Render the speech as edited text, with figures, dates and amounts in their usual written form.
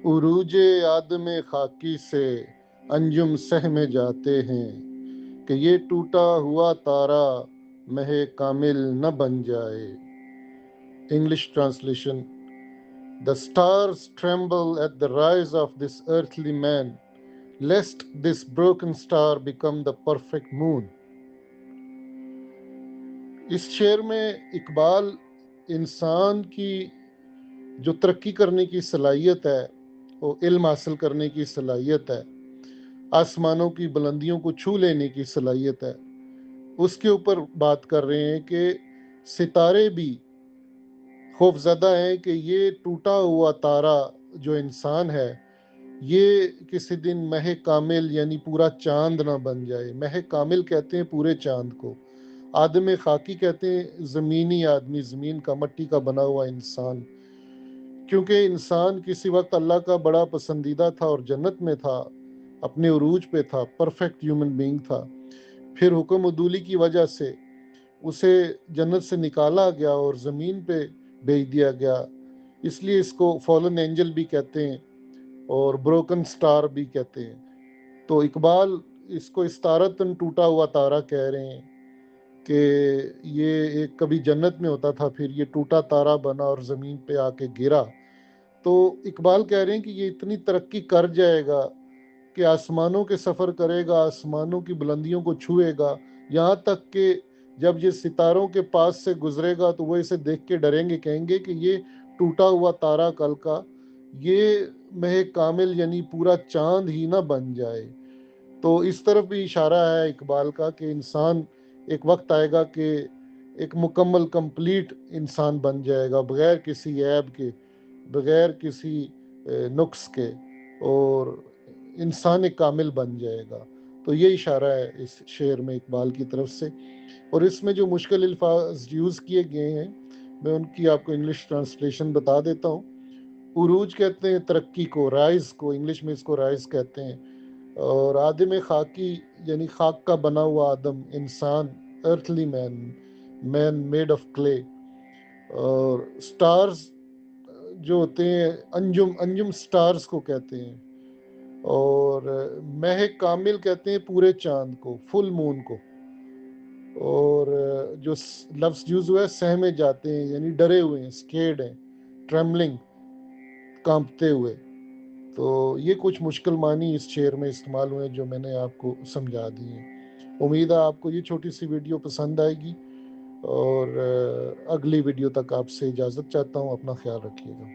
عروج آدم خاکی سے انجم سہمے جاتے ہیں کہ یہ ٹوٹا ہوا تارا مہ کامل نہ بن جائے. English translation: The stars tremble at the rise of this earthly man, lest this broken star become the perfect moon. اس شعر میں اقبال انسان کی جو ترقی کرنے کی صلاحیت ہے، وہ علم حاصل کرنے کی صلاحیت ہے، آسمانوں کی بلندیوں کو چھو لینے کی صلاحیت ہے، اس کے اوپر بات کر رہے ہیں کہ ستارے بھی خوف زدہ ہیں کہ یہ ٹوٹا ہوا تارا جو انسان ہے یہ کسی دن مہ کامل یعنی پورا چاند نہ بن جائے. مہ کامل کہتے ہیں پورے چاند کو. آدم خاکی کہتے ہیں زمینی آدمی، زمین کا، مٹی کا بنا ہوا انسان. کیونکہ انسان کسی وقت اللہ کا بڑا پسندیدہ تھا اور جنت میں تھا، اپنے عروج پہ تھا، پرفیکٹ ہیومن بینگ تھا. پھر حکم عدولی کی وجہ سے اسے جنت سے نکالا گیا اور زمین پہ بھیج دیا گیا. اس لیے اس کو فالن اینجل بھی کہتے ہیں اور بروکن سٹار بھی کہتے ہیں. تو اقبال اس کو استارتن ٹوٹا ہوا تارا کہہ رہے ہیں کہ یہ ایک کبھی جنت میں ہوتا تھا، پھر یہ ٹوٹا تارا بنا اور زمین پہ آ کے گرا. تو اقبال کہہ رہے ہیں کہ یہ اتنی ترقی کر جائے گا کہ آسمانوں کے سفر کرے گا، آسمانوں کی بلندیوں کو چھوئے گا، یہاں تک کہ جب یہ ستاروں کے پاس سے گزرے گا تو وہ اسے دیکھ کے ڈریں گے، کہیں گے کہ یہ ٹوٹا ہوا تارا کل کا یہ مہ کامل یعنی پورا چاند ہی نہ بن جائے. تو اس طرف بھی اشارہ ہے اقبال کا کہ انسان ایک وقت آئے گا کہ ایک مکمل کمپلیٹ انسان بن جائے گا، بغیر کسی عیب کے، بغیر کسی نقص کے، اور انسان ایک کامل بن جائے گا. تو یہ اشارہ ہے اس شعر میں اقبال کی طرف سے. اور اس میں جو مشکل الفاظ یوز کیے گئے ہیں میں ان کی آپ کو انگلش ٹرانسلیشن بتا دیتا ہوں. عروج کہتے ہیں ترقی کو، رائز کو، انگلش میں اس کو رائز کہتے ہیں. اور آدم خاکی یعنی خاک کا بنا ہوا آدم، انسان، earthly man, man made of clay. اور سٹارز جو ہوتے ہیں انجم سٹارز کو کہتے ہیں. اور مہ کامل کہتے ہیں پورے چاند کو، فل مون کو. اور جو لفظ یوز ہوا ہے سہمے جاتے ہیں یعنی ڈرے ہوئے ہیں، اسکیڈ ہیں، ٹریمبلنگ، کانپتے ہوئے. تو یہ کچھ مشکل معنی اس شعر میں استعمال ہوئے جو میں نے آپ کو سمجھا دی ہیں. امید ہے آپ کو یہ چھوٹی سی ویڈیو پسند آئے گی، اور اگلی ویڈیو تک آپ سے اجازت چاہتا ہوں. اپنا خیال رکھیے گا.